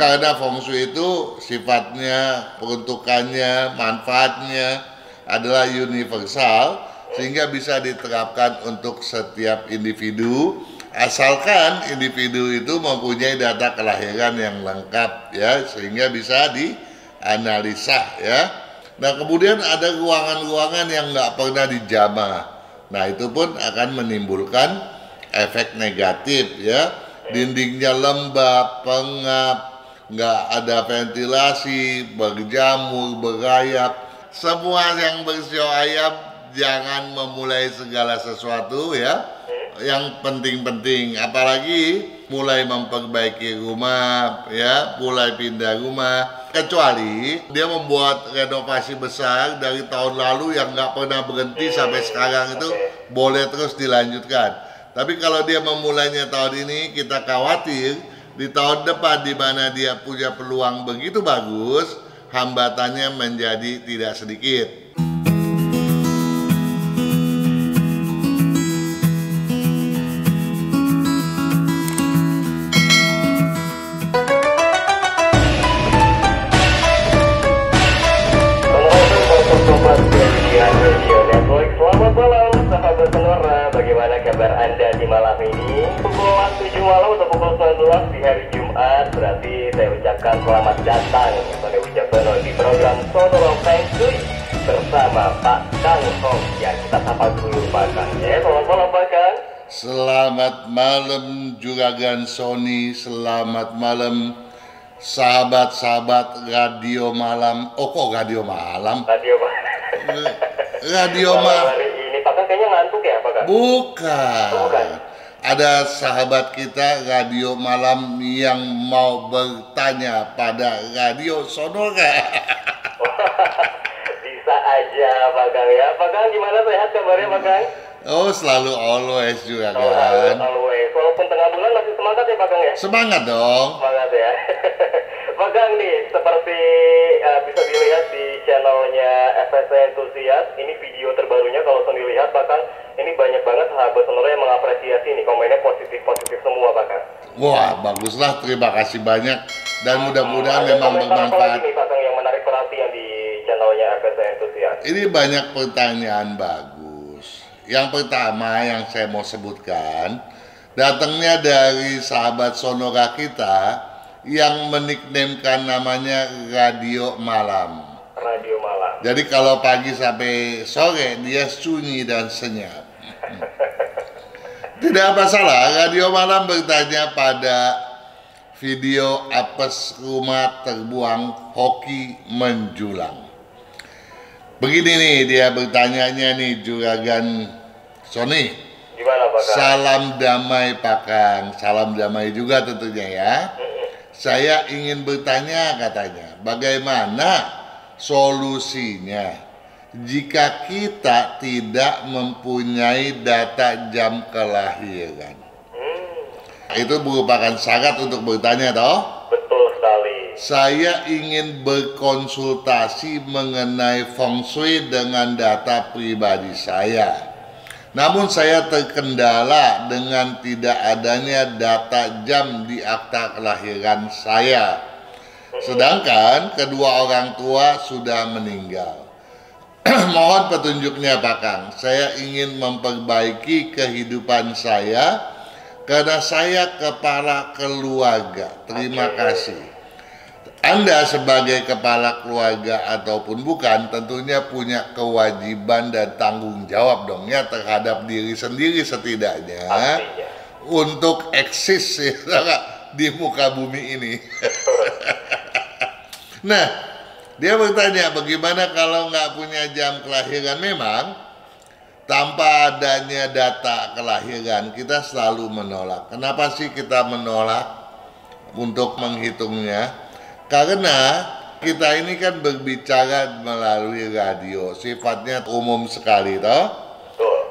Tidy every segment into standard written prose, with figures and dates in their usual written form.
karena feng shui itu sifatnya, peruntukannya, manfaatnya adalah universal, sehingga bisa diterapkan untuk setiap individu, asalkan individu itu mempunyai data kelahiran yang lengkap ya, sehingga bisa dianalisa ya. Nah kemudian ada ruangan-ruangan yang nggak pernah dijamah. Nah itu pun akan menimbulkan efek negatif ya. Dindingnya lembab, pengap, nggak ada ventilasi, berjamur, berayap. Semua yang bersio ayam, jangan memulai segala sesuatu ya. Yang penting-penting, apalagi mulai memperbaiki rumah ya, mulai pindah rumah, kecuali dia membuat renovasi besar dari tahun lalu yang nggak pernah berhenti sampai sekarang, itu boleh terus dilanjutkan. Tapi kalau dia memulainya tahun ini, kita khawatir di tahun depan di mana dia punya peluang begitu bagus, hambatannya menjadi tidak sedikit. Selamat malam sahabat Sonora, bagaimana kabar Anda di malam ini? Pukul 7 malam atau pukul 19 di hari Jumat, berarti saya ucapkan selamat datang pada Wijaksono di program Sonora Feng Shui bersama Pak Kang Hong yang kita sapa dulu Pak Kang. Ya, selamat malam Pak Kang. Selamat malam Juragan Sony, selamat malam sahabat-sahabat radio malam. Oh kok radio malam? Radio Pak. Radio malam. Ini Pak Kang kayaknya ngantuk ya Pak Kang? Bukan. Oh, bukan. Ada sahabat kita radio malam yang mau bertanya pada radio Sonora. Bisa aja Pak Kang ya. Pak Kang gimana, sehat kabarnya Pak Kang? Oh selalu always juga Oh, kan. always. Walaupun tengah bulan masih semangat ya Pak Kang ya? Semangat dong. Semangat ya. Pak Kang nih, seperti bisa dilihat di channelnya FSC Enthusiast, ini video terbarunya kalau Sony lihat Pak Kang, ini banyak banget sahabat Sonora yang mengapresiasi nih, komennya positif-positif semua Pak Kang. Wah baguslah, terima kasih banyak. Dan mudah-mudahan memang Komentar apa bermanfaat. lagi nih Pak Kang yang menarik perhatian di channelnya FSC Enthusiast? Ini banyak pertanyaan bagus. Yang pertama yang saya mau sebutkan, datangnya dari sahabat Sonora kita yang meniknamekan namanya Radio Malam. Radio Malam. Jadi kalau pagi sampai sore dia sunyi dan senyap. Tidak masalah, Radio Malam bertanya pada video apes rumah terbuang hoki menjulang. Begini nih dia bertanyanya nih Juragan Sony. Gimana Pak Kang? Salam damai Pak Kang, salam damai juga tentunya ya. Saya ingin bertanya katanya, bagaimana solusinya jika kita tidak mempunyai data jam kelahiran? Itu merupakan syarat untuk bertanya toh? Betul sekali. Saya ingin berkonsultasi mengenai feng shui dengan data pribadi saya. Namun saya terkendala dengan tidak adanya data jam di akta kelahiran saya. Sedangkan kedua orang tua sudah meninggal. Mohon petunjuknya Pak Kang. Saya ingin memperbaiki kehidupan saya karena saya kepala keluarga. Terima kasih. Anda sebagai kepala keluarga ataupun bukan tentunya punya kewajiban dan tanggung jawab dong ya terhadap diri sendiri setidaknya. Artinya. Untuk eksis ya, di muka bumi ini. Nah, dia bertanya bagaimana kalau nggak punya jam kelahiran. Memang tanpa adanya data kelahiran kita selalu menolak. Kenapa sih kita menolak untuk menghitungnya? Karena kita ini kan berbicara melalui radio, sifatnya umum sekali toh.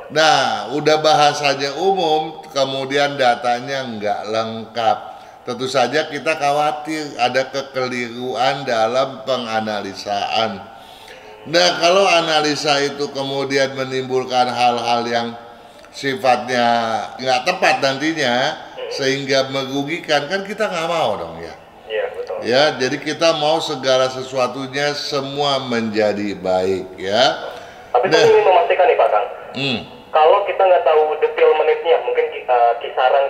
Nah, udah bahasanya umum, kemudian datanya nggak lengkap. Tentu saja kita khawatir ada kekeliruan dalam penganalisaan. Nah, kalau analisa itu kemudian menimbulkan hal-hal yang sifatnya nggak tepat nantinya, sehingga merugikan, kan kita nggak mau dong ya. Iya, betul. Ya, jadi kita mau segala sesuatunya semua menjadi baik ya. Tapi saya ingin memastikan nih Pak Kang. Kalau kita nggak tahu detail menitnya, mungkin kisaran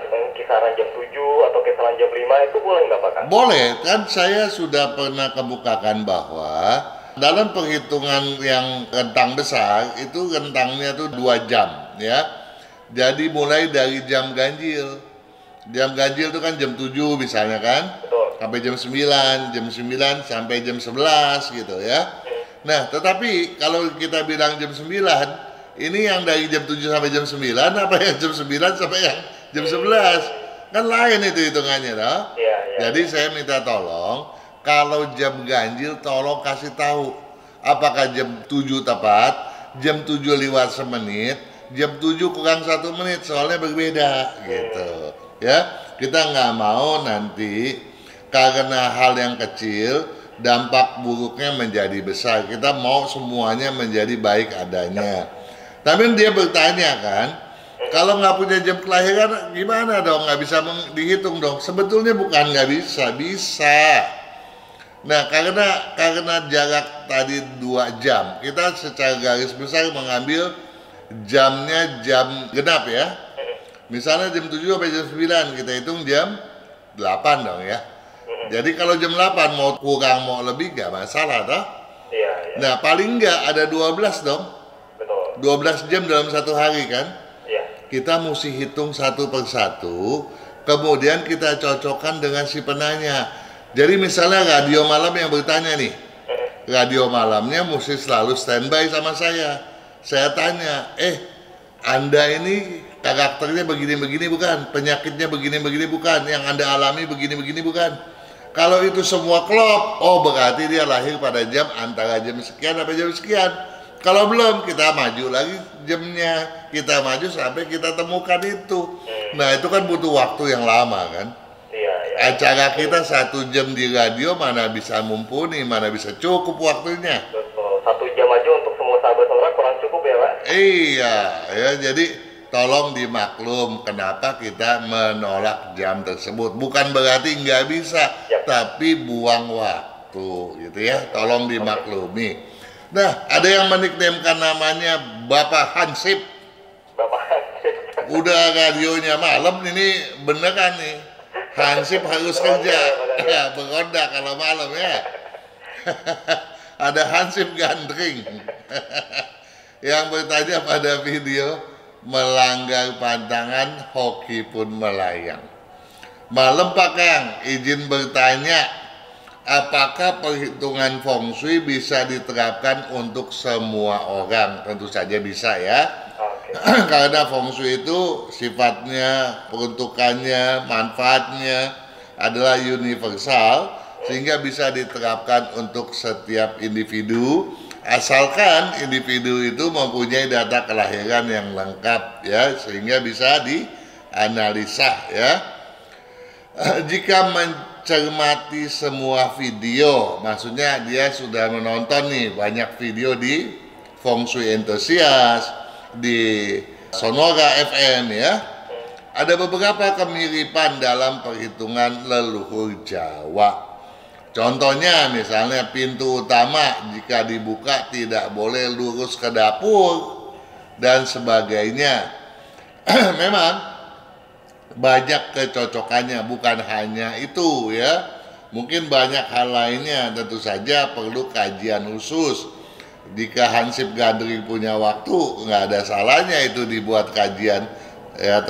jam 7 atau kisaran jam 5 itu boleh nggak Pak Kang? Boleh, kan saya sudah pernah kemukakan bahwa dalam perhitungan yang rentang besar itu rentangnya tuh 2 jam ya. Jadi mulai dari jam ganjil. Jam ganjil itu kan jam 7 misalnya kan. Betul. Sampai jam 9, jam 9 sampai jam 11 gitu ya. Nah, tetapi kalau kita bilang jam 9, ini yang dari jam 7 sampai jam 9 apa yang jam 9 sampai yang jam 11? Kan lain itu hitungannya toh. Iya. Jadi saya minta tolong, kalau jam ganjil tolong kasih tahu apakah jam 7 tepat, jam 7 lewat semenit, jam 7 kurang 1 menit, soalnya berbeda gitu ya. Kita nggak mau nanti karena hal yang kecil dampak buruknya menjadi besar. Kita mau semuanya menjadi baik adanya. Tapi dia bertanya kan, kalau nggak punya jam kelahiran gimana dong? Nggak bisa dihitung dong. Sebetulnya bukan nggak bisa, bisa. Nah, karena jarak tadi 2 jam, kita secara garis besar mengambil jamnya jam genap ya. Misalnya jam 7 sampai jam 9, kita hitung jam 8 dong ya. Jadi kalau jam 8 mau kurang mau lebih nggak masalah toh? Iya. Nah, paling nggak ada 12 dong. Betul. 12 jam dalam satu hari kan? Iya. Kita mesti hitung satu persatu, kemudian kita cocokkan dengan si penanya. Jadi misalnya radio malam yang bertanya nih, radio malamnya mesti selalu standby sama saya. Saya tanya, Anda ini karakternya begini-begini bukan? Penyakitnya begini-begini bukan? Yang Anda alami begini-begini bukan? Kalau itu semua klop, oh berarti dia lahir pada jam antara jam sekian sampai jam sekian. Kalau belum, kita maju lagi jamnya, kita maju sampai kita temukan itu. Nah, itu kan butuh waktu yang lama kan. Iya. Acara kita 1 jam di radio mana bisa mumpuni, mana bisa cukup waktunya. Betul. 1 jam aja untuk semua sahabat sonora kurang cukup ya Pak? Iya, ya jadi tolong dimaklum kenapa kita menolak jam tersebut. Bukan berarti nggak bisa, tapi buang waktu gitu ya. Tolong dimaklumi. Nah, ada yang meniknamkan namanya Bapak Hansip. Bapak Hansip. Udah radionya malam ini beneran nih. Hansip harus kerja. Beronda kalau malam ya. Ada Hansip gandring. Yang bertanya pada video, melanggar pantangan hoki pun melayang. Malam Pak Kang, izin bertanya, apakah perhitungan feng shui bisa diterapkan untuk semua orang? Tentu saja bisa ya. Karena feng shui itu sifatnya, peruntukannya, manfaatnya adalah universal, sehingga bisa diterapkan untuk setiap individu, asalkan individu itu mempunyai data kelahiran yang lengkap ya, sehingga bisa dianalisa ya. Jika mencermati semua video, maksudnya dia sudah menonton nih banyak video di Feng Shui Enthusiast, di Sonora FM ya. Ada beberapa kemiripan dalam perhitungan leluhur Jawa. Contohnya misalnya pintu utama jika dibuka tidak boleh lurus ke dapur dan sebagainya. Memang banyak kecocokannya, bukan hanya itu ya. Mungkin banyak hal lainnya, tentu saja perlu kajian khusus. Jika Hansip Gandring punya waktu, nggak ada salahnya itu dibuat kajian ya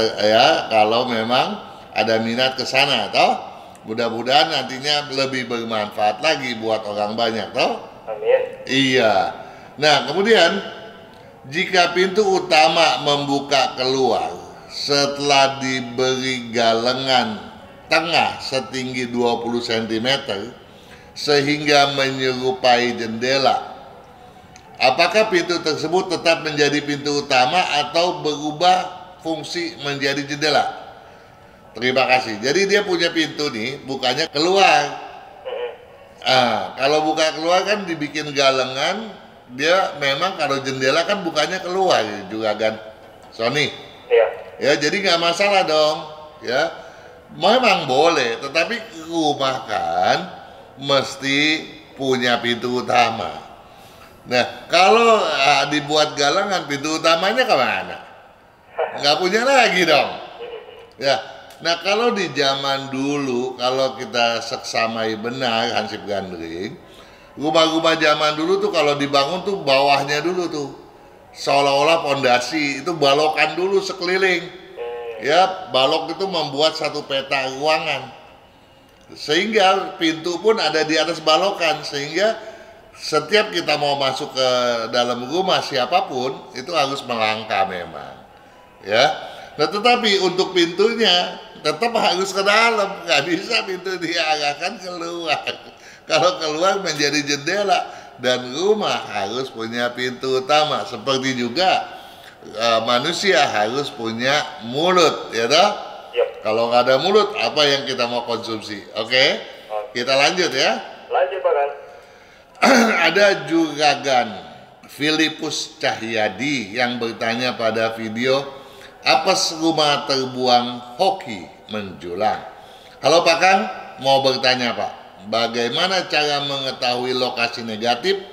kalau memang ada minat ke sana toh. Mudah-mudahan nantinya lebih bermanfaat lagi buat orang banyak toh. Amin. Iya. Nah, kemudian jika pintu utama membuka keluar setelah diberi galengan tengah setinggi 20 cm sehingga menyerupai jendela, apakah pintu tersebut tetap menjadi pintu utama atau berubah fungsi menjadi jendela? Terima kasih. Jadi dia punya pintu nih, bukanya keluar. Kalau buka keluar kan dibikin galengan, dia memang kalau jendela kan bukanya keluar juga kan, Sony. Iya. Ya, jadi nggak masalah dong. Ya, memang boleh. Tetapi rumah kan mesti punya pintu utama. Nah, kalau dibuat galangan, pintu utamanya kemana? Nggak punya lagi dong. Ya, nah kalau di zaman dulu, kalau kita seksamai benar Hansip Gandring, rumah-rumah zaman dulu tuh kalau dibangun tuh bawahnya dulu tuh seolah-olah pondasi, itu balokan dulu sekeliling. Ya, balok itu membuat satu peta ruangan. Sehingga pintu pun ada di atas balokan, sehingga setiap kita mau masuk ke dalam rumah siapapun itu harus melangkah memang, ya. Nah, tetapi untuk pintunya tetap harus ke dalam, nggak bisa pintu diarahkan keluar. Kalau keluar menjadi jendela, dan rumah harus punya pintu utama. Seperti juga manusia harus punya mulut, ya toh? Kalau nggak ada mulut, apa yang kita mau konsumsi? Oke? Kita lanjut ya. Lanjut Pak Kang. Ada Juragan Filipus Cahyadi yang bertanya pada video, apes rumah terbuang hoki menjulang. Halo Pak Kang, mau bertanya Pak, bagaimana cara mengetahui lokasi negatif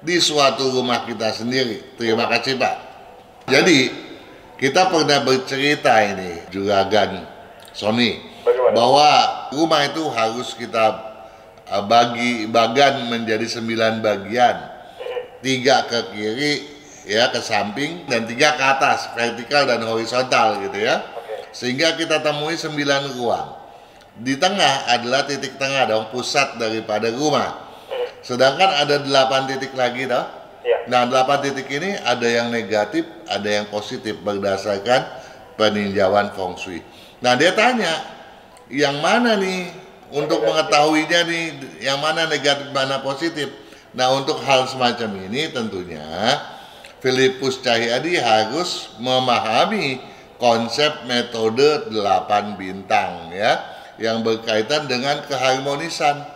di suatu rumah kita sendiri? Terima kasih Pak. Jadi kita pernah bercerita ini Juragan Sony, bahwa rumah itu harus kita bagan menjadi 9 bagian, 3 ke kiri, ya, ke samping, dan 3 ke atas, vertikal dan horizontal gitu ya. Sehingga kita temui 9 ruang. Di tengah adalah titik tengah dong, pusat daripada rumah. Sedangkan ada 8 titik lagi toh. Nah, 8 titik ini ada yang negatif, ada yang positif berdasarkan peninjauan feng shui. Nah, dia tanya, yang mana nih untuk mengetahuinya nih, yang mana negatif, mana positif. Nah, untuk hal semacam ini tentunya Filipus Cahyadi harus memahami konsep metode 8 bintang ya, yang berkaitan dengan keharmonisan.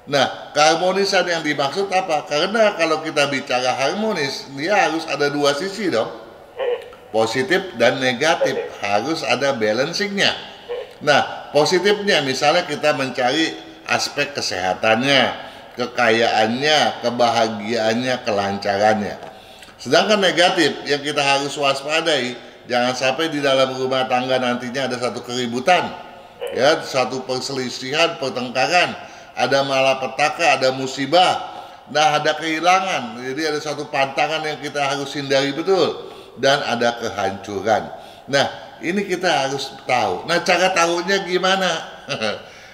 Nah, keharmonisan yang dimaksud apa? Karena kalau kita bicara harmonis, dia harus ada 2 sisi dong. Positif dan negatif, harus ada balancingnya. Nah, positifnya misalnya kita mencari aspek kesehatannya, kekayaannya, kebahagiaannya, kelancarannya. Sedangkan negatif yang kita harus waspadai, jangan sampai di dalam rumah tangga nantinya ada satu keributan, ya, satu perselisihan, pertengkaran, ada malapetaka, ada musibah, nah ada kehilangan. Jadi ada satu pantangan yang kita harus hindari betul. Dan ada kehancuran. Nah, ini kita harus tahu. Nah, cara tahunya gimana?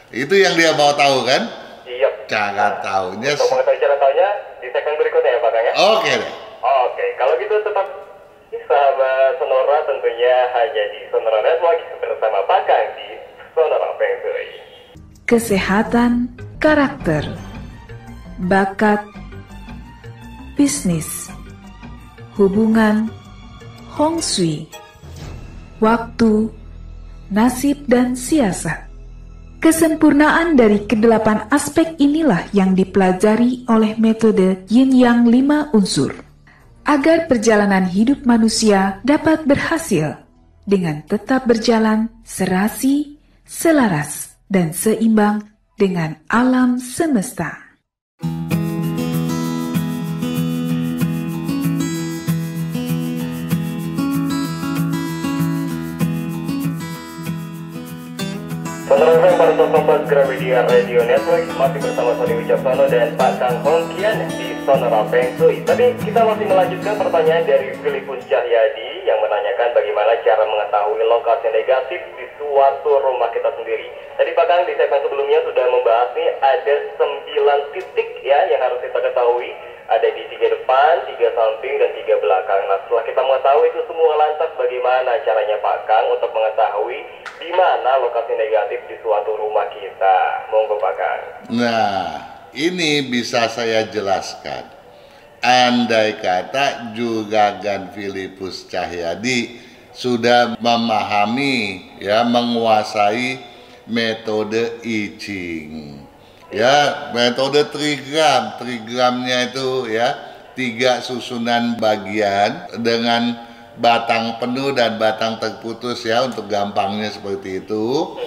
Itu yang dia mau tahu kan? Iya. Cara tahunya. Untuk mengetahui cara tahunya di segmen berikutnya ya Pak Kang ya. Oke deh. Oke, kalau gitu tetap sahabat Sonora tentunya hanya di Sonora Network bersama Pak Kang di Sonora Feng Shui. Kesehatan, karakter, bakat, bisnis, hubungan, Feng Shui, waktu, nasib, dan siasat. Kesempurnaan dari ke-8 aspek inilah yang dipelajari oleh metode Yin Yang 5 unsur, agar perjalanan hidup manusia dapat berhasil dengan tetap berjalan serasi, selaras, dan seimbang dengan alam semesta. Peneruskan para sobat Gramedia Radio Network masih bersama Sony Wicaksono dan Pak Kang Hongkian di Sonora Feng Shui. Tadi kita masih melanjutkan pertanyaan dari Filipus Cahyadi yang menanyakan bagaimana cara mengetahui lokasi negatif di suatu rumah kita sendiri. Tadi Pak Kang di segmen sebelumnya sudah membahas nih ada 9 titik ya yang harus kita ketahui. Ada di 3 depan, 3 samping, dan 3 belakang. Nah, setelah kita mengetahui itu semua, lantas bagaimana caranya Pak Kang untuk mengetahui di mana lokasi negatif di suatu rumah kita? Monggo Pak Kang. Nah, ini bisa saya jelaskan. Andai kata Juragan Filipus Cahyadi sudah memahami, ya, menguasai metode I Ching. Ya, metode trigram. Trigramnya itu ya 3 susunan bagian dengan batang penuh dan batang terputus ya, untuk gampangnya seperti itu.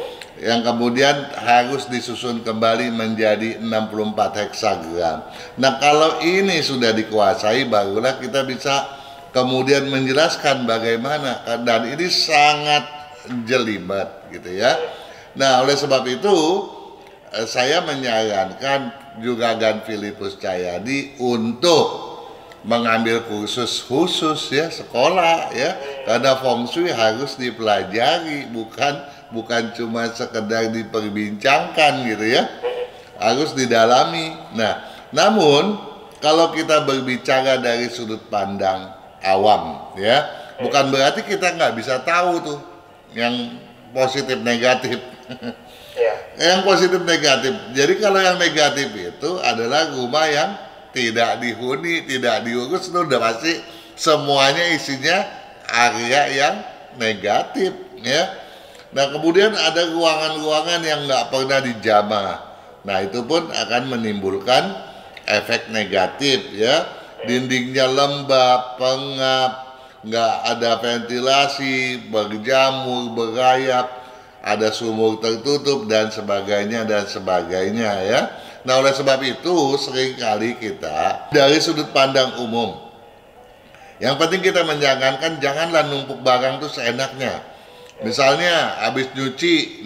yang kemudian harus disusun kembali menjadi 64 heksagram. Nah, kalau ini sudah dikuasai, barulah kita bisa kemudian menjelaskan bagaimana, dan ini sangat jelimet gitu ya. Nah, oleh sebab itu saya menyarankan Juragan Filipus Cahyadi untuk mengambil kursus khusus ya, sekolah ya, karena feng shui harus dipelajari, bukan cuma sekedar diperbincangkan gitu ya, harus didalami. Nah, namun kalau kita berbicara dari sudut pandang awam ya, bukan berarti kita nggak bisa tahu tuh yang positif negatif. Yang positif negatif. Jadi kalau yang negatif itu adalah rumah yang tidak dihuni, tidak diurus, itu udah pasti semuanya isinya area yang negatif ya. Nah, kemudian ada ruangan-ruangan yang nggak pernah dijamah. Nah, itu pun akan menimbulkan efek negatif ya. Dindingnya lembab, pengap, nggak ada ventilasi, berjamur, berayap, ada sumur tertutup dan sebagainya ya. Nah, oleh sebab itu seringkali kita dari sudut pandang umum, yang penting kita menjangankan janganlah numpuk barang tuh seenaknya. Misalnya habis nyuci,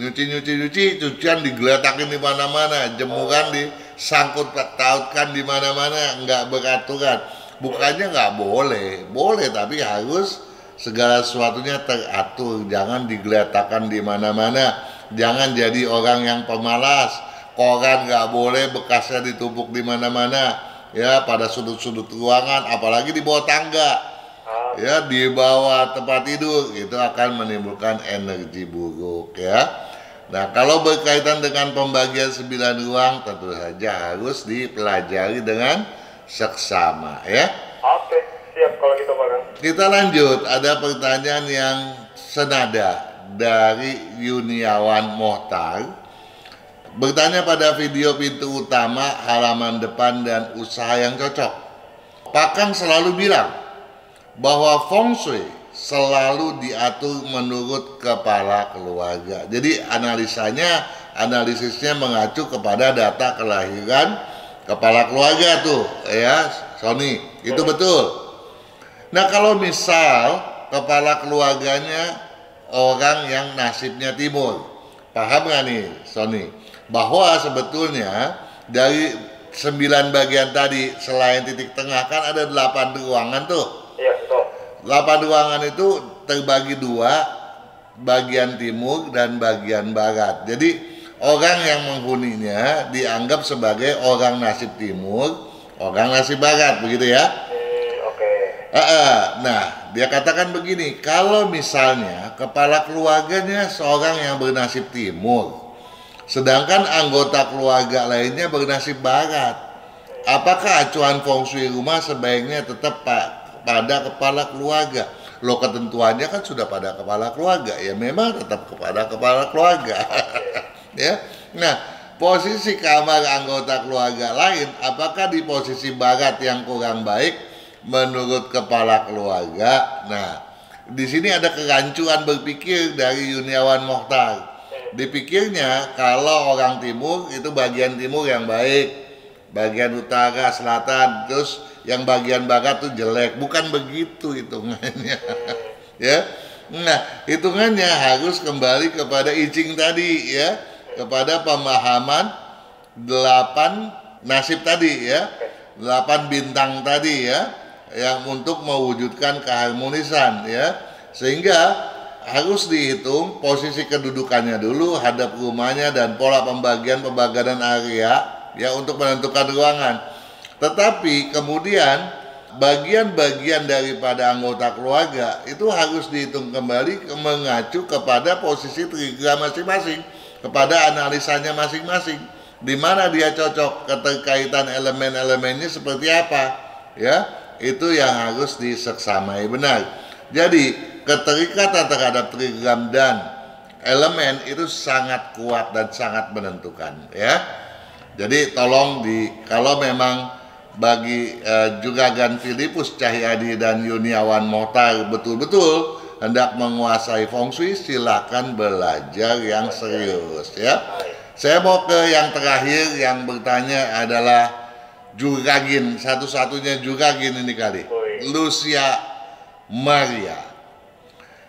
cucian digeletakin di mana-mana, jemuran disangkut tautkan di mana-mana, nggak beraturan. Bukannya nggak boleh tapi harus segala sesuatunya teratur, jangan digeletakkan di mana-mana. Jangan jadi orang yang pemalas. Koran nggak boleh bekasnya ditumpuk di mana-mana ya, pada sudut-sudut ruangan, apalagi di bawah tangga ya, di bawah tempat tidur, itu akan menimbulkan energi buruk ya. Nah, kalau berkaitan dengan pembagian 9 ruang, tentu saja harus dipelajari dengan seksama ya. Oke, siap kalau gitu Bang. Kita lanjut, ada pertanyaan yang senada dari Yuniawan Mohtar. Bertanya pada video pintu utama, halaman depan, dan usaha yang cocok. Pakang selalu bilang bahwa feng shui selalu diatur menurut kepala keluarga. Jadi analisisnya mengacu kepada data kelahiran kepala keluarga tuh ya, Sony. Itu betul. Nah, kalau misal kepala keluarganya orang yang nasibnya timur, paham nggak nih Sony? Bahwa sebetulnya dari 9 bagian tadi, selain titik tengah kan ada 8 ruangan tuh. Iya, betul. 8 ruangan itu terbagi 2, bagian timur dan bagian barat. Jadi orang yang menghuninya dianggap sebagai orang nasib timur, orang nasib barat, begitu ya? Oke. Nah, dia katakan begini, kalau misalnya kepala keluarganya seorang yang bernasib timur, sedangkan anggota keluarga lainnya bernasib barat, apakah acuan feng shui rumah sebaiknya tetap pada kepala keluarga? Loh, ketentuannya kan sudah pada kepala keluarga, ya memang tetap kepada kepala keluarga. Ya. Nah, posisi kamar anggota keluarga lain, apakah di posisi barat yang kurang baik menurut kepala keluarga? Nah, di sini ada kerancuan berpikir dari Yuniawan Mohtar. Dipikirnya kalau orang timur itu bagian timur yang baik, bagian utara, selatan, terus yang bagian barat tuh jelek. Bukan begitu hitungannya. Ya. Nah, hitungannya harus kembali kepada I Ching tadi ya, kepada pemahaman 8 nasib tadi ya, 8 bintang tadi ya, yang untuk mewujudkan keharmonisan ya. Sehingga harus dihitung posisi kedudukannya dulu, hadap rumahnya, dan pola pembagian area ya untuk menentukan ruangan. Tetapi kemudian bagian-bagian daripada anggota keluarga itu harus dihitung kembali mengacu kepada posisi trigram masing-masing, kepada analisanya masing-masing, di mana dia cocok, keterkaitan elemen-elemennya seperti apa ya, itu yang harus diseksamai benar. Jadi keterikatan terhadap trigram dan elemen itu sangat kuat dan sangat menentukan ya. Jadi tolong kalau memang bagi Juragan Filipus Cahyadi dan Yuniawan Mohtar betul-betul hendak menguasai feng shui, silakan belajar yang serius ya. Saya mau ke yang terakhir yang bertanya adalah Juragin, satu-satunya Juragin ini kali. Lucia Maria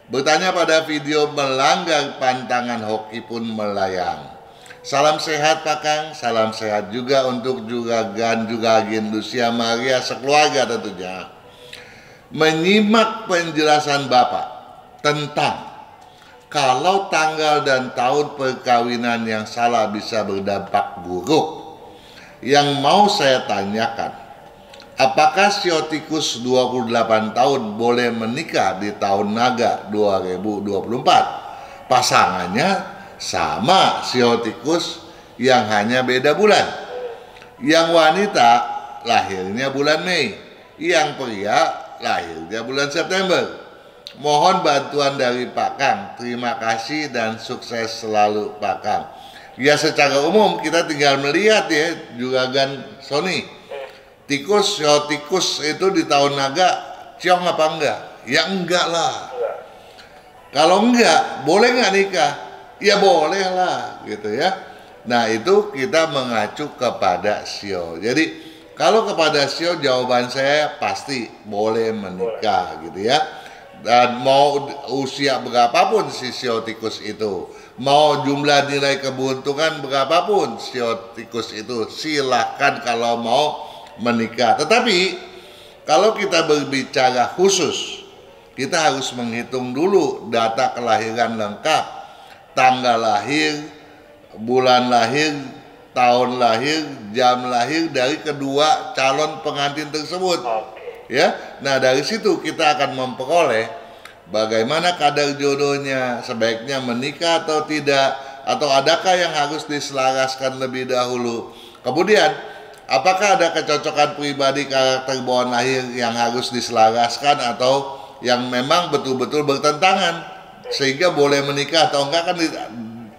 bertanya pada video melanggar pantangan hoki pun melayang. Salam sehat Pak Kang, salam sehat juga untuk Juragin Lucia Maria sekeluarga tentunya. Menyimak penjelasan Bapak tentang kalau tanggal dan tahun perkawinan yang salah bisa berdampak buruk. Yang mau saya tanyakan, apakah siotikus 28 tahun boleh menikah di tahun naga 2024? Pasangannya sama siotikus yang hanya beda bulan. Yang wanita lahirnya bulan Mei, yang pria lahirnya bulan September. Mohon bantuan dari Pak Kang. Terima kasih dan sukses selalu Pak Kang. Ya secara umum kita tinggal melihat ya Juragan Sony. Tikus itu di tahun naga ciong apa enggak? Ya enggak lah. Kalau enggak, boleh nggak nikah? Ya boleh lah gitu ya. Nah itu kita mengacu kepada sio. Jadi kalau kepada sio jawaban saya pasti boleh menikah gitu ya. Dan mau usia berapapun si siotikus itu, mau jumlah nilai keberuntungan berapapun siotikus itu, silahkan kalau mau menikah. Tetapi kalau kita berbicara khusus, kita harus menghitung dulu data kelahiran lengkap, tanggal lahir, bulan lahir, tahun lahir, jam lahir dari kedua calon pengantin tersebut. Ya, nah dari situ kita akan memperoleh bagaimana kadar jodohnya, sebaiknya menikah atau tidak, atau adakah yang harus diselaraskan lebih dahulu. Kemudian, apakah ada kecocokan pribadi karakter bawaan lahir yang harus diselaraskan atau yang memang betul-betul bertentangan sehingga boleh menikah atau enggak, kan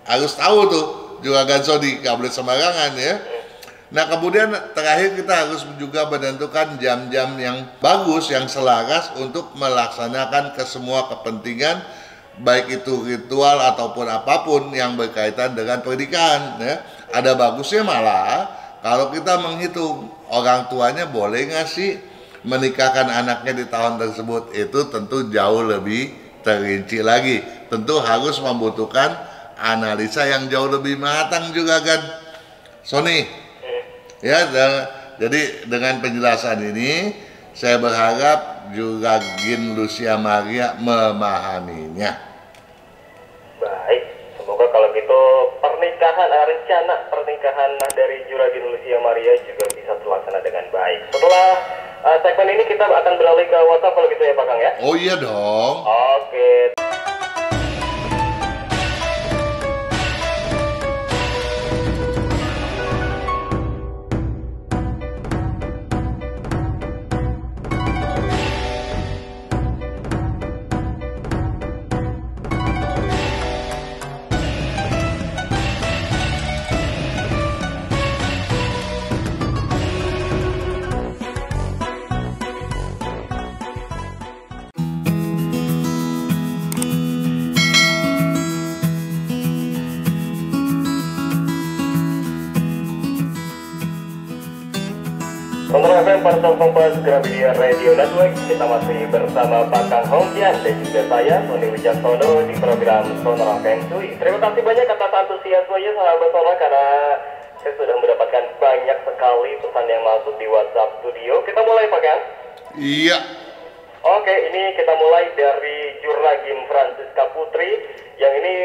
harus tahu tuh Juragan Sony, nggak boleh sembarangan ya. Nah kemudian terakhir kita harus juga menentukan jam-jam yang bagus, yang selaras untuk melaksanakan ke semua kepentingan, baik itu ritual ataupun apapun yang berkaitan dengan pernikahan ya. Ada bagusnya malah kalau kita menghitung orang tuanya boleh nggak sih menikahkan anaknya di tahun tersebut. Itu tentu jauh lebih terinci lagi, tentu harus membutuhkan analisa yang jauh lebih matang juga kan Sony. Ya, jadi dengan penjelasan ini saya berharap Juragin Lucia Maria memahaminya. Baik, semoga kalau gitu rencana pernikahan dari Juragin Lucia Maria juga bisa terlaksana dengan baik. Setelah segmen ini kita akan beralih ke WhatsApp kalau gitu ya Pak Kang ya? Oh iya dong. Oke. Sonora FM Parcel Kompas Gramedia Radio Network. Kita masih bersama Pak Kang Hongkian dan juga saya Sony Wijaksono di program Sonora Feng Shui. Terima kasih banyak atas antusiasmenya sahabat Sonora, karena saya sudah mendapatkan banyak sekali pesan yang masuk di WhatsApp studio. Kita mulai Pak Kang? Iya. Oke, ini kita mulai dari Juragin Francisca Putri yang ini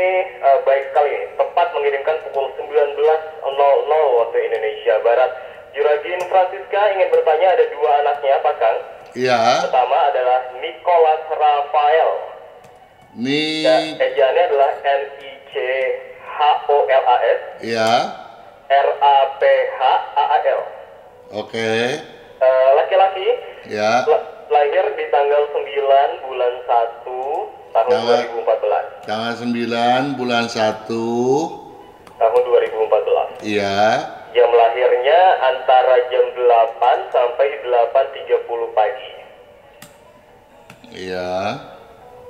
baik sekali, tepat mengirimkan pukul 19.00 waktu Indonesia Barat. Juragin Francisca ingin bertanya, ada dua anaknya Pak Kang. Iya. Pertama adalah Nicholas Rafael. Ejaannya adalah Nicholas. Iya. Raphaal. Oke. Laki-laki. Ya. Lahir di tanggal 9 bulan 1 tahun 2014. Tanggal 9 bulan 1 tahun 2014. Iya. Jam lahirnya antara jam 8 sampai 8.30 pagi. Iya.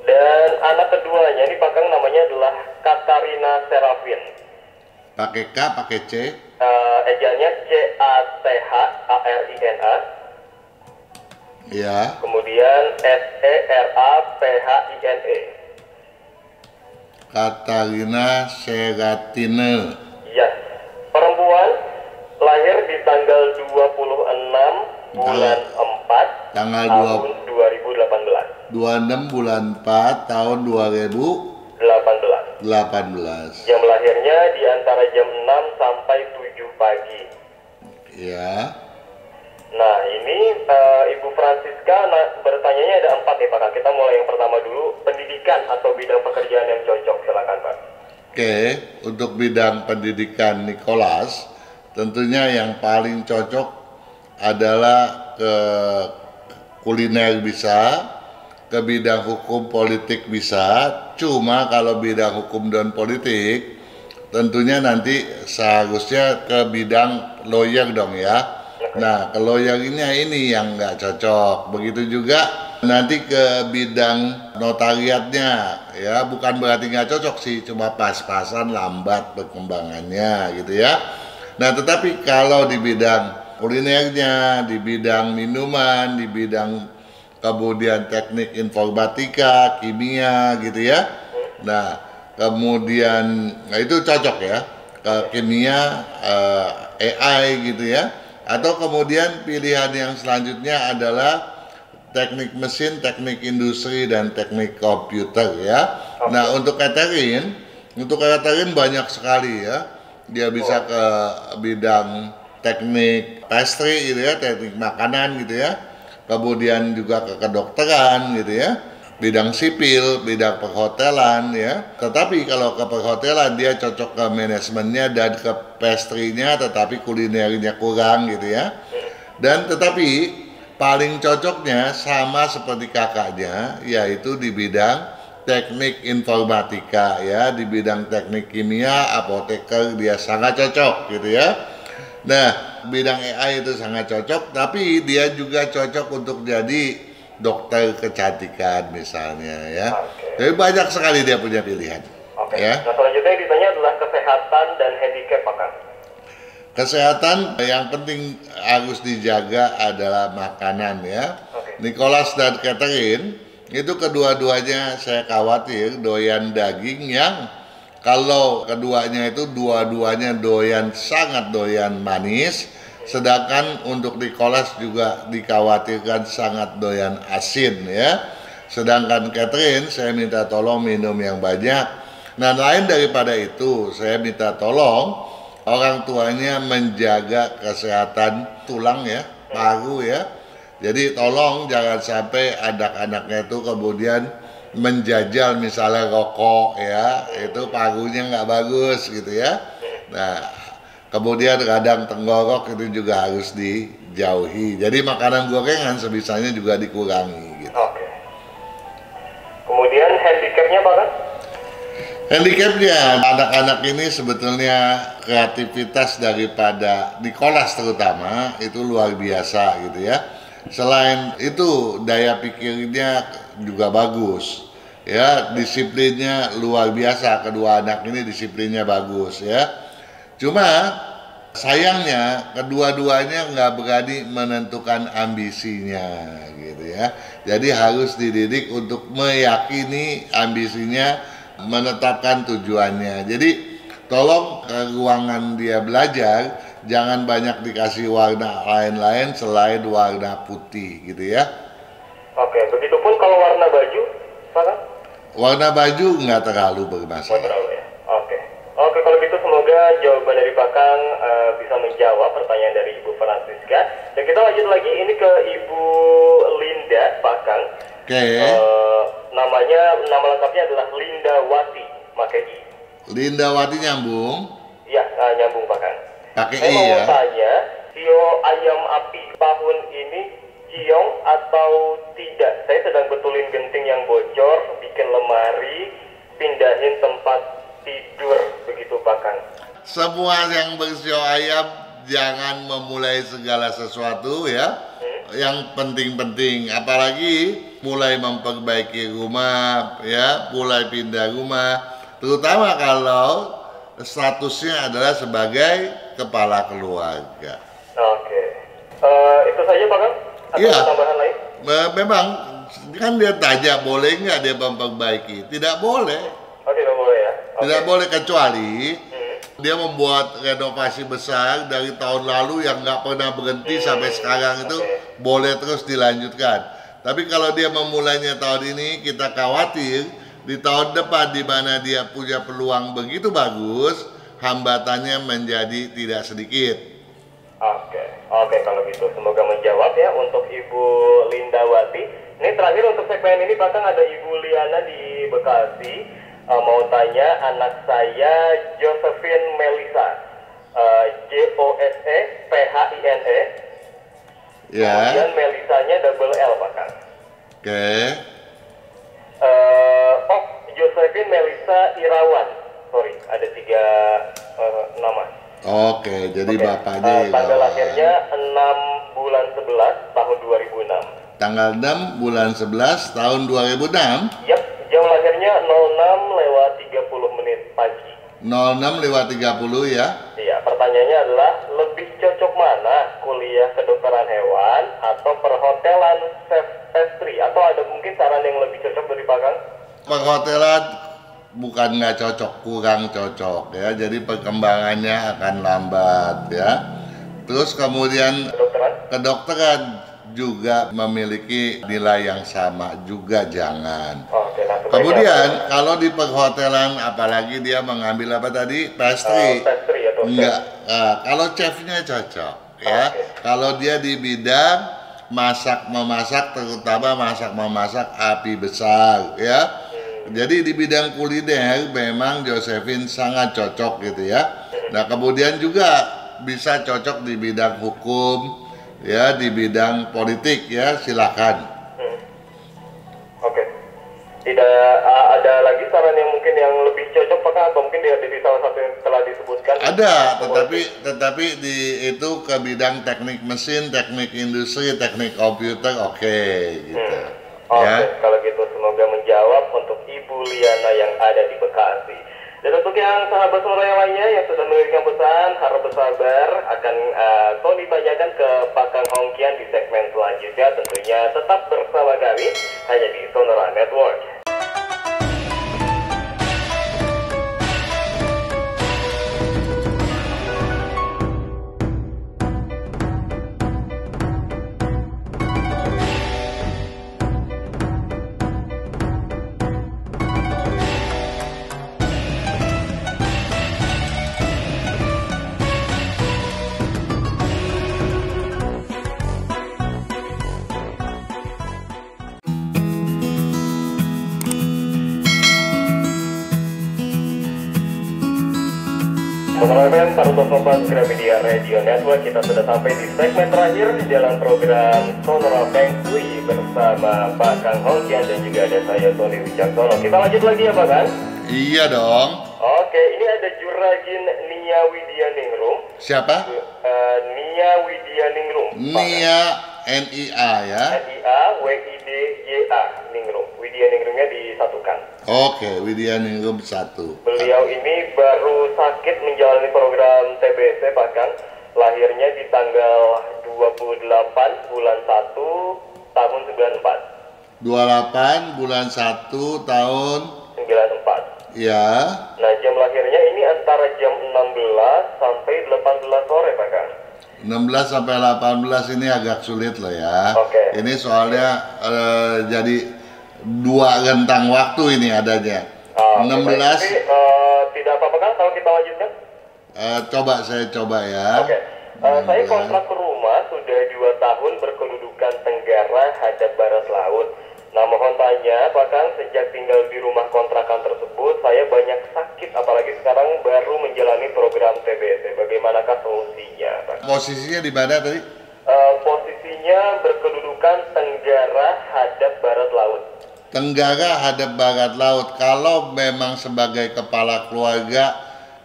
Dan anak keduanya ini Pak Kang namanya adalah Katarina Serafin. Pakai K, pakai C. Ejaannya CATHARINA. Ya. Kemudian SERAPHINE. Katarina Seratine. Yes. Perempuan, lahir di tanggal 26 bulan 4 Tanggal tahun 2018. 26 bulan 4 tahun 2018. Jam lahirnya di antara jam 6 sampai 7 pagi. Ya. Nah, ini Ibu Francisca bertanyanya ada 4 nih Pak Kang. Kita mulai yang pertama dulu, pendidikan atau bidang pekerjaan yang cocok, silakan Pak. Oke, untuk bidang pendidikan Nicholas, tentunya yang paling cocok adalah ke kuliner bisa, ke bidang hukum politik bisa. Cuma kalau bidang hukum dan politik, tentunya nanti seharusnya ke bidang lawyer dong ya. Nah, ke lawyernya ini yang nggak cocok. Begitu juga nanti ke bidang notariatnya ya, bukan berarti nggak cocok sih, cuma pas-pasan lambat perkembangannya gitu ya. Nah, tetapi kalau di bidang kulinernya, di bidang minuman, di bidang kemudian teknik informatika, kimia gitu ya. Nah, kemudian itu cocok ya, ke kimia, AI gitu ya. Atau kemudian pilihan yang selanjutnya adalah teknik mesin, teknik industri, dan teknik komputer ya. Nah, untuk Catherine banyak sekali ya. Dia bisa ke bidang teknik pastry gitu ya, teknik makanan gitu ya. Kemudian juga ke kedokteran gitu ya. Bidang sipil, bidang perhotelan ya. Tetapi kalau ke perhotelan dia cocok ke manajemennya dan ke pastry-nya, tetapi kulinernya kurang gitu ya. Dan tetapi paling cocoknya sama seperti kakaknya, yaitu di bidang teknik informatika ya, di bidang teknik kimia, apoteker dia sangat cocok gitu ya. Nah, bidang AI itu sangat cocok, tapi dia juga cocok untuk jadi dokter kecantikan misalnya ya. Jadi banyak sekali dia punya pilihan. Ya. Nah, selanjutnya yang ditanya adalah kesehatan dan handicap Pak Kang. Kesehatan yang penting harus dijaga adalah makanan ya. Nicholas dan Catherine itu kedua-duanya saya khawatir doyan daging yang kalau keduanya itu dua-duanya sangat doyan manis. Sedangkan untuk Nicholas juga dikhawatirkan sangat doyan asin ya. Sedangkan Catherine saya minta tolong minum yang banyak. Nah, lain daripada itu saya minta tolong orang tuanya menjaga kesehatan tulang ya, paru ya. Jadi tolong jangan sampai anak-anaknya itu kemudian menjajal misalnya rokok ya, itu parunya nggak bagus gitu ya. Nah, kemudian kadang tenggorok itu juga harus dijauhi. Jadi makanan gorengan sebisanya juga dikurangi gitu. Kemudian handicapnya Pak kan? Handicapnya anak-anak ini sebetulnya kreativitas daripada Nicholas terutama itu luar biasa gitu ya. Selain itu daya pikirnya juga bagus. Ya, disiplinnya luar biasa. Kedua anak ini disiplinnya bagus ya. Cuma sayangnya kedua-duanya nggak berani menentukan ambisinya gitu ya. Jadi harus dididik untuk meyakini ambisinya, menetapkan tujuannya. Jadi tolong ke ruangan dia belajar jangan banyak dikasih warna lain-lain selain warna putih gitu ya. Begitupun kalau warna baju, Pak? Warna baju nggak terlalu bermasalah. Kalau gitu semoga jawaban dari Pak Kang bisa menjawab pertanyaan dari Ibu Francisca. Dan kita lanjut lagi ini ke Ibu Linda, Pak Kang. Nama lengkapnya adalah Linda Wati, pakai I. Linda Wati nyambung? Iya, nyambung Pak Kang. Pakai I ya. Saya mau tanya, Sio ayam api tahun ini ciong atau tidak? Saya sedang betulin genting yang bocor, bikin lemari, pindahin tempat tidur, begitu Pak Kang. Semua yang bersio ayam jangan memulai segala sesuatu ya. Yang penting-penting, apalagi mulai memperbaiki rumah, ya, mulai pindah rumah, terutama kalau statusnya adalah sebagai kepala keluarga. Oke. Itu saja Pak Kang? Atau Iya. tambahan lain? Memang kan dia tanya boleh nggak dia memperbaiki? Tidak boleh. Oh, tidak boleh ya? Oke. Tidak boleh, kecuali dia membuat renovasi besar dari tahun lalu yang nggak pernah berhenti sampai sekarang, itu boleh terus dilanjutkan. Tapi kalau dia memulainya tahun ini, kita khawatir di tahun depan di mana dia punya peluang begitu bagus, hambatannya menjadi tidak sedikit. Oke, kalau gitu semoga menjawab ya untuk Ibu Lindawati. Ini terakhir untuk segmen ini Pak Kang, ada Ibu Liana di Bekasi. Mau tanya, anak saya Josephine Melisa, JOSEPHINE, Ya. kemudian Melisanya double L Pak Kang. Oke. Josephine Melisa Irawan, sorry, ada 3 nama. Oke, jadi bapaknya Tanggal Irawan. lahirnya 6 bulan 11 tahun 2006. Tanggal 6 bulan 11 tahun 2006. Yap, jam lahirnya 06:30 pagi. 06:30 ya. Iya, pertanyaannya adalah lebih cocok mana, kuliah kedokteran hewan atau perhotelan chef pastry, atau ada mungkin saran yang lebih cocok dari Pak Kang? Perhotelan bukan nggak cocok, kurang cocok ya. Jadi perkembangannya akan lambat ya. Terus kemudian kedokteran juga memiliki nilai yang sama juga, jangan. Oke, nah, Kemudian kalau di perhotelan, apalagi dia mengambil apa tadi, pastry, pastry atau enggak. Kalau chefnya cocok ya. Kalau dia di bidang masak memasak, terutama masak memasak api besar ya. Jadi di bidang kuliner memang Josephine sangat cocok gitu ya. Nah kemudian juga bisa cocok di bidang hukum ya, di bidang politik ya, silakan. Oke. Tidak ada lagi saran yang mungkin yang lebih cocok Pak Kang, atau mungkin di salah satu yang telah disebutkan? Ada, tetapi di itu ke bidang teknik mesin, teknik industri, teknik komputer, oke, gitu. Oke, kalau gitu semoga menjawab untuk Ibu Liana yang ada di Bekasi. Dan untuk yang sahabat sonora yang lainnya yang sudah mengirimkan pesan, harap bersabar, akan Tony tanyakan ke Pak Kang Hongkian di segmen selanjutnya. Tentunya tetap bersama kami hanya di Sonora Network. Sonora FM 104 Gramedia Radio Network, kita sudah sampai di segmen terakhir di dalam program Sonora Feng Shui bersama Pak Kang Hongkian dan juga ada saya Tony Wicaksono. Kita lanjut lagi ya Pak Kang? Iya dong. Oke, ini ada Juragin Nia Widya Ningrum. Siapa? Nia Widya Ningrum. Nia NIA ya. NIA WIDYA Ningrum. Widya Ningrumnya disatukan. Oke, Widya Ningrum 1. Beliau ini baru sakit menjalani program TBC Pak Kang. Lahirnya di tanggal 28 bulan 1 tahun 94. 28 bulan 1 tahun 94. ya. Nah, jam lahirnya ini antara jam 16 sampai 18 sore Pak Kang. 16 sampai 18 ini agak sulit loh ya. Oke. Ini soalnya jadi 2 rentang waktu ini adanya. 16 Tapi tidak apa-apa kan kalau kita lanjutkan? saya coba ya. Oke. Saya kontrak rumah sudah 2 tahun berkedudukan tenggara hadap barat laut. Nah, mohon tanya, Pak Kang, sejak tinggal di rumah kontrakan tersebut, saya banyak sakit, apalagi sekarang baru menjalani program TBC. Bagaimanakah solusinya, Pak? Posisinya di mana tadi? Posisinya berkedudukan tenggara hadap barat laut. Tenggara hadap barat laut. Kalau memang sebagai kepala keluarga,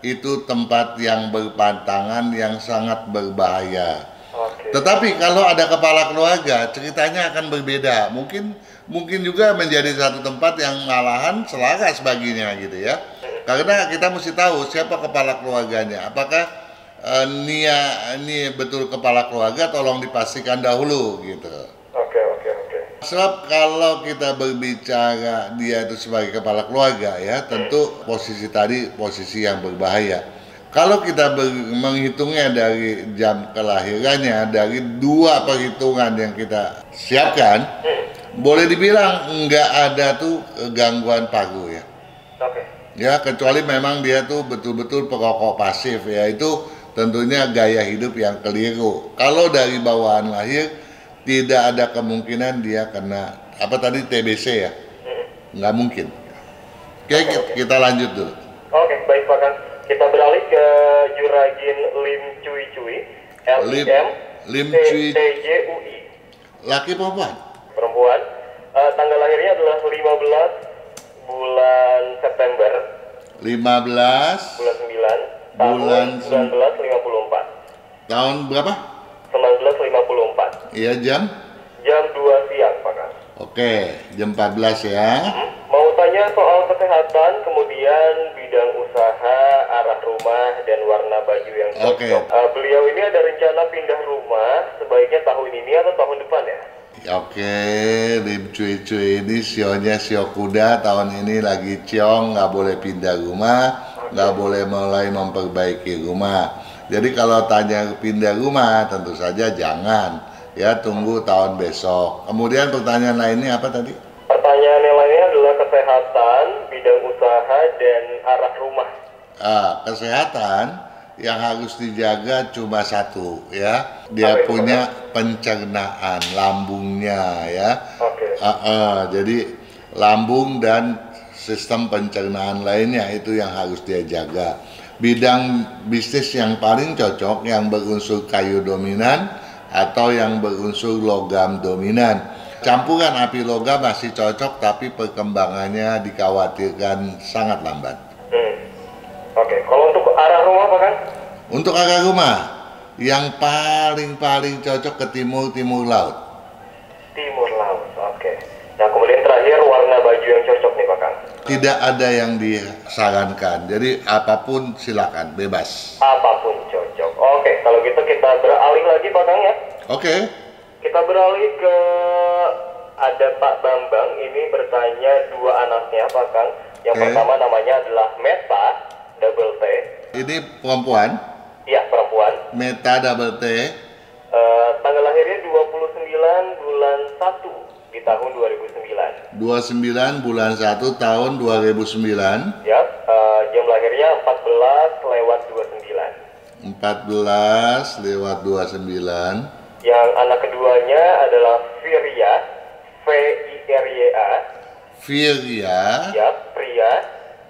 itu tempat yang berpantangan yang sangat berbahaya. Oke. Tetapi kalau ada kepala keluarga, ceritanya akan berbeda. Mungkin mungkin juga menjadi satu tempat yang malahan selaras baginya gitu ya. Karena kita mesti tahu siapa kepala keluarganya. Apakah ini betul kepala keluarga, tolong dipastikan dahulu gitu. Oke. Sebab kalau kita berbicara dia itu sebagai kepala keluarga ya, tentu posisi tadi posisi yang berbahaya. Kalau kita menghitungnya dari jam kelahirannya, dari 2 perhitungan yang kita siapkan, boleh dibilang nggak ada tuh gangguan paru ya. Oke. Ya, kecuali memang dia tuh betul-betul perokok pasif ya, itu tentunya gaya hidup yang keliru. Kalau dari bawaan lahir, tidak ada kemungkinan dia kena apa tadi TBC ya, nggak mungkin. Oke, kita lanjut dulu. Oke, baik Pak Kang. Kita beralih ke Juragin Lim Cui Cui, Lim Cui TJUI. Laki perempuan? Perempuan. Tanggal lahirnya adalah 15 bulan September. 15 bulan 9 bulan 1954. Tahun berapa? 1954. Iya, jam 2 siang Pak Kang. Oke, jam 14 ya. Mau tanya soal kesehatan, kemudian bidang usaha, arah rumah, dan warna baju yang cocok. Beliau ini ada rencana pindah rumah, sebaiknya tahun ini atau tahun depan ya? Oke, Lim Cui Cui ini sionya sio kuda, tahun ini lagi ciong, nggak boleh pindah rumah, nggak boleh mulai memperbaiki rumah. Jadi kalau tanya pindah rumah, tentu saja jangan, ya tunggu tahun besok. Kemudian pertanyaan lainnya apa tadi? Pertanyaan yang lainnya adalah kesehatan, bidang usaha, dan arah rumah. Kesehatan yang harus dijaga cuma satu ya, dia punya pencernaan lambungnya ya. Jadi lambung dan sistem pencernaan lainnya itu yang harus dia jaga. Bidang bisnis yang paling cocok yang berunsur kayu dominan atau yang berunsur logam dominan. Campuran api logam masih cocok, tapi perkembangannya dikhawatirkan sangat lambat. Oke, kalau untuk arah rumah Pak Kang? Untuk arah rumah, yang paling cocok ke timur laut. Timur laut, oke. Nah kemudian terakhir warna baju yang cocok nih Pak Kang? Tidak ada yang disarankan, jadi apapun silakan, bebas. Apapun cocok. Oke, kalau gitu kita beralih lagi Pak Kang ya. Oke. Kita beralih ke ada Pak Bambang, ini bertanya 2 anaknya Pak Kang. Yang pertama namanya adalah Meta double T. Ini perempuan? Iya, perempuan. Meta double T. Tanggal lahirnya 29 bulan 1 di tahun 2009. 29 bulan 1 tahun 2009. Ya, jam lahirnya 14:29. 14:29. Yang anak keduanya adalah Firya, Firya. Firya. Ya, Pria.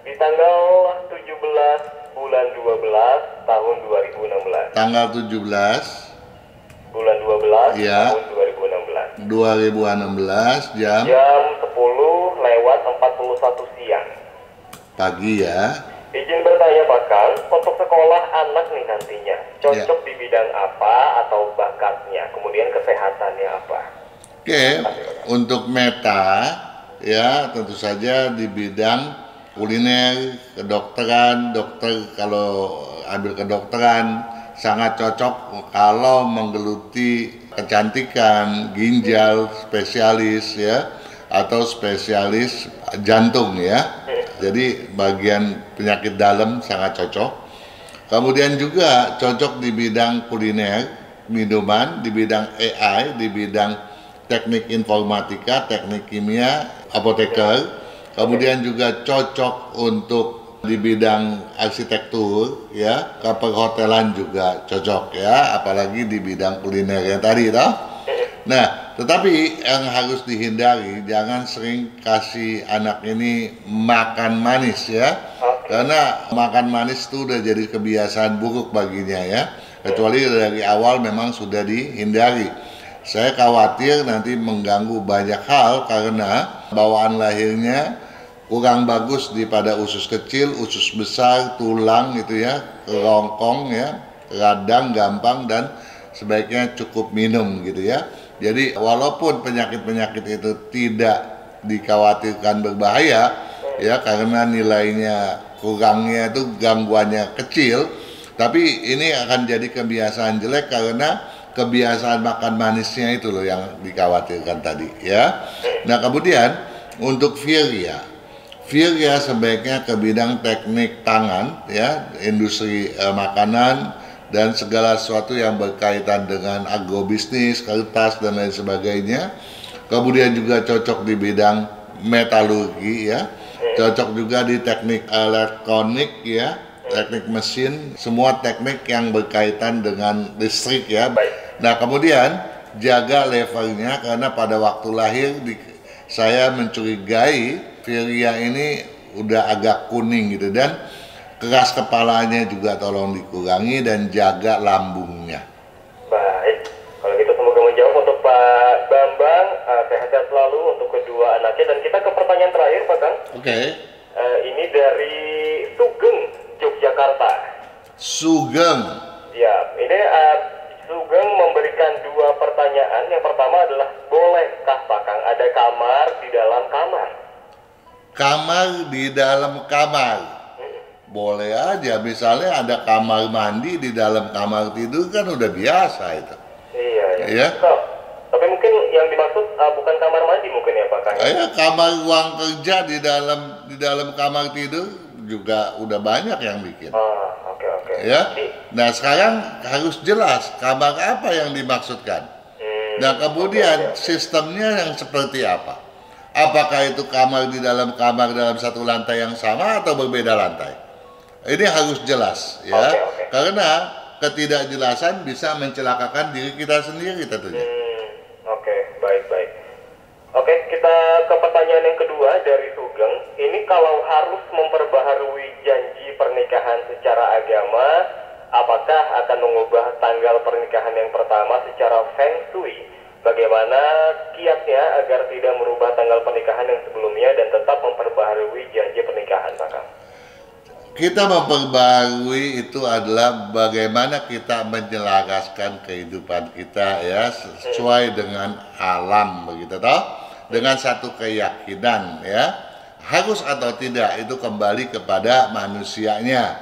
Di tanggal 17 bulan 12 tahun 2016. Tanggal 17 bulan 12 ya. tahun 2016. 2016 jam 10:41 siang. pagi ya. Izin bertanya Pak Kang, untuk sekolah anak nih nantinya cocok di bidang apa atau bakatnya, kemudian kesehatannya apa? Oke, untuk Meta ya tentu saja di bidang kuliner, kedokteran, dokter kalau ambil kedokteran sangat cocok kalau menggeluti kecantikan, ginjal spesialis ya, atau spesialis jantung ya. Jadi bagian penyakit dalam sangat cocok. Kemudian juga cocok di bidang kuliner, minuman, di bidang AI, di bidang teknik informatika, teknik kimia, apoteker. Kemudian juga cocok untuk di bidang arsitektur ya, ke perhotelan juga cocok ya, apalagi di bidang kuliner yang tadi toh. Nah, tetapi yang harus dihindari, jangan sering kasih anak ini makan manis ya, karena makan manis itu udah jadi kebiasaan buruk baginya ya, kecuali dari awal memang sudah dihindari. Saya khawatir nanti mengganggu banyak hal karena bawaan lahirnya kurang bagus daripada usus kecil, usus besar, tulang gitu ya, kerongkong ya, radang gampang, dan sebaiknya cukup minum gitu ya. Jadi walaupun penyakit-penyakit itu tidak dikhawatirkan berbahaya ya, karena nilainya kurangnya itu gangguannya kecil, tapi ini akan jadi kebiasaan jelek karena kebiasaan makan manisnya itu loh yang dikhawatirkan tadi ya. Nah kemudian untuk Virya sebaiknya ke bidang teknik tangan ya, industri makanan dan segala sesuatu yang berkaitan dengan agrobisnis, kertas dan lain sebagainya. Kemudian juga cocok di bidang metalurgi ya, cocok juga di teknik elektronik ya, teknik mesin, semua teknik yang berkaitan dengan listrik ya. Nah kemudian jaga levelnya, karena pada waktu lahir saya mencurigai Virya ini udah agak kuning gitu, dan keras kepalanya juga tolong dikurangi dan jaga lambungnya. Baik, kalau gitu semoga menjawab untuk Pak Bambang. Sehat-sehat selalu untuk kedua anaknya. Dan kita ke pertanyaan terakhir Pak Kang. Oke. Ini dari Sugeng, Yogyakarta. Sugeng. Ya, ini Sugeng memberikan dua pertanyaan. Yang pertama adalah, bolehkah Pak Kang ada kamar di dalam kamar? Kamar di dalam kamar? Boleh aja, misalnya ada kamar mandi di dalam kamar tidur kan udah biasa itu. Iya, ya. Ya? Tapi mungkin yang dimaksud bukan kamar mandi mungkin ya Pak Kang? Ya, kamar ruang kerja di dalam kamar tidur juga udah banyak yang bikin. Oke. Ya. Nah sekarang harus jelas kamar apa yang dimaksudkan. Nah kemudian sistemnya yang seperti apa? Apakah itu kamar dalam satu lantai yang sama atau berbeda lantai? Ini harus jelas ya. Karena ketidakjelasan bisa mencelakakan diri kita sendiri tentunya. Oke, baik. Oke, kita ke pertanyaan yang kedua dari Sugeng. Ini kalau harus memperbaharui janji pernikahan secara agama, apakah akan mengubah tanggal pernikahan yang pertama secara Feng Shui? Bagaimana kiatnya agar tidak merubah tanggal pernikahan yang sebelumnya dan tetap memperbaharui janji pernikahan, Pak Kang? Kita memperbaharui itu adalah bagaimana kita menyelaraskan kehidupan kita ya sesuai dengan alam, begitu toh, dengan satu keyakinan ya, harus atau tidak itu kembali kepada manusianya.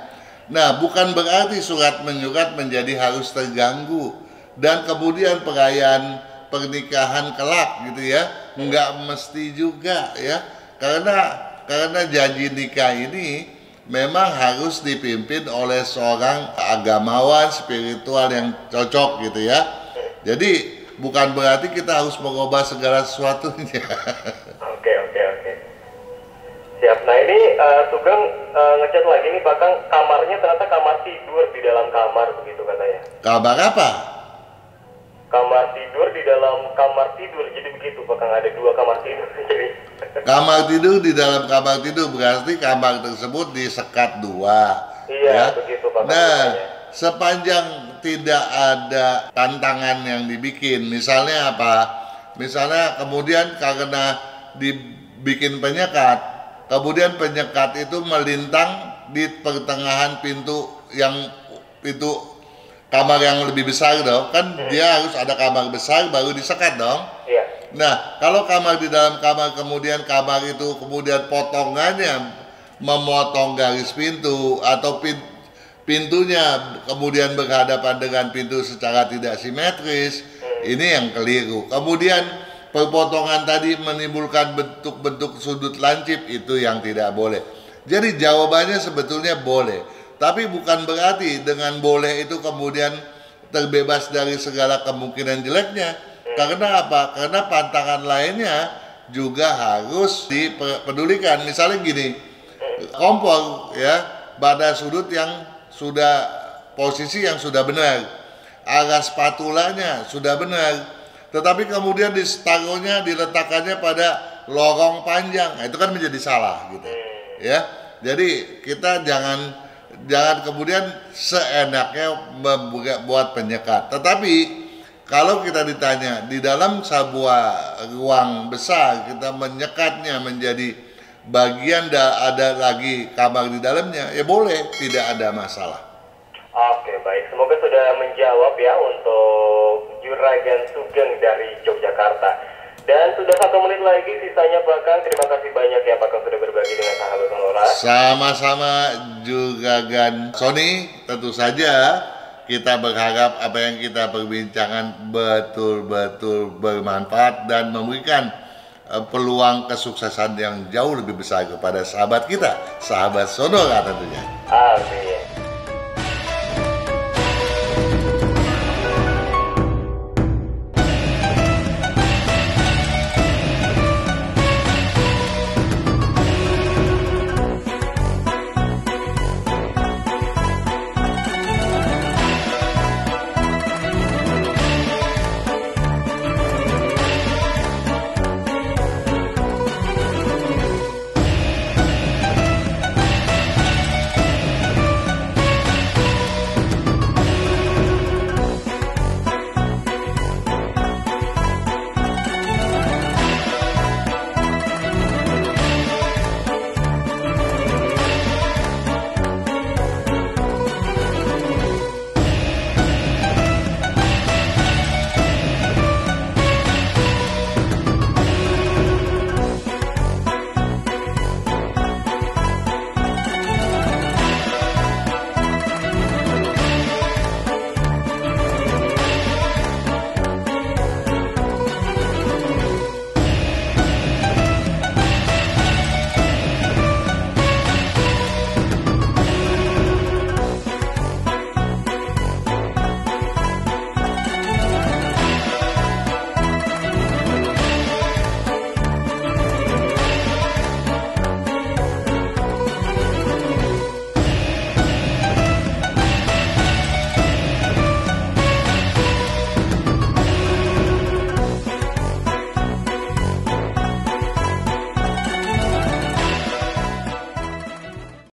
Nah bukan berarti surat menyurat menjadi harus terganggu dan kemudian perayaan pernikahan kelak gitu ya, nggak mesti juga ya, karena janji nikah ini memang harus dipimpin oleh seorang agamawan spiritual yang cocok gitu ya. Jadi bukan berarti kita harus mengubah segala sesuatunya. Oke. Siap. Nah ini Sugeng ngechat lagi nih Pak Kang, kamarnya ternyata kamar tidur di dalam kamar begitu katanya. Kamar apa? Kamar tidur di dalam kamar tidur, jadi begitu Pak Kang, ada dua kamar tidur. Jadi kamar tidur di dalam kamar tidur berarti kamar tersebut disekat dua. Iya, ya? begitu Pak Kang. Nah, sepanjang tidak ada tantangan yang dibikin, misalnya apa? Misalnya kemudian karena dibikin penyekat, kemudian penyekat itu melintang di pertengahan pintu kamar yang lebih besar dong, kan dia harus ada kamar besar baru disekat dong. Iya. Nah, kalau kamar di dalam kamar kemudian kamar itu kemudian potongannya memotong garis pintu atau pintunya kemudian berhadapan dengan pintu secara tidak simetris, ini yang keliru. Kemudian perpotongan tadi menimbulkan bentuk-bentuk sudut lancip, itu yang tidak boleh. Jadi jawabannya sebetulnya boleh. Tapi bukan berarti dengan boleh itu kemudian terbebas dari segala kemungkinan jeleknya. Karena apa? Karena pantangan lainnya juga harus dipedulikan. Misalnya gini, kompor ya, pada sudut yang sudah posisi yang sudah benar, arah spatulanya sudah benar, tetapi kemudian diletakkannya pada lorong panjang, itu kan menjadi salah gitu ya. Jadi kita jangan kemudian seenaknya membuat penyekat. Tetapi kalau kita ditanya di dalam sebuah ruang besar kita menyekatnya menjadi bagian ada lagi kamar di dalamnya, ya boleh, tidak ada masalah. Oke, baik. Semoga sudah menjawab ya untuk Juragan Sugeng dari Yogyakarta. Dan sudah 1 menit lagi sisanya Pak Kang. Terima kasih banyak ya Pak Kang sudah berbagi dengan sahabat Sonora. Sama-sama juga Gan Sony, tentu saja kita berharap apa yang kita perbincangkan betul-betul bermanfaat dan memberikan peluang kesuksesan yang jauh lebih besar kepada sahabat kita, sahabat Sonora tentunya. Amin.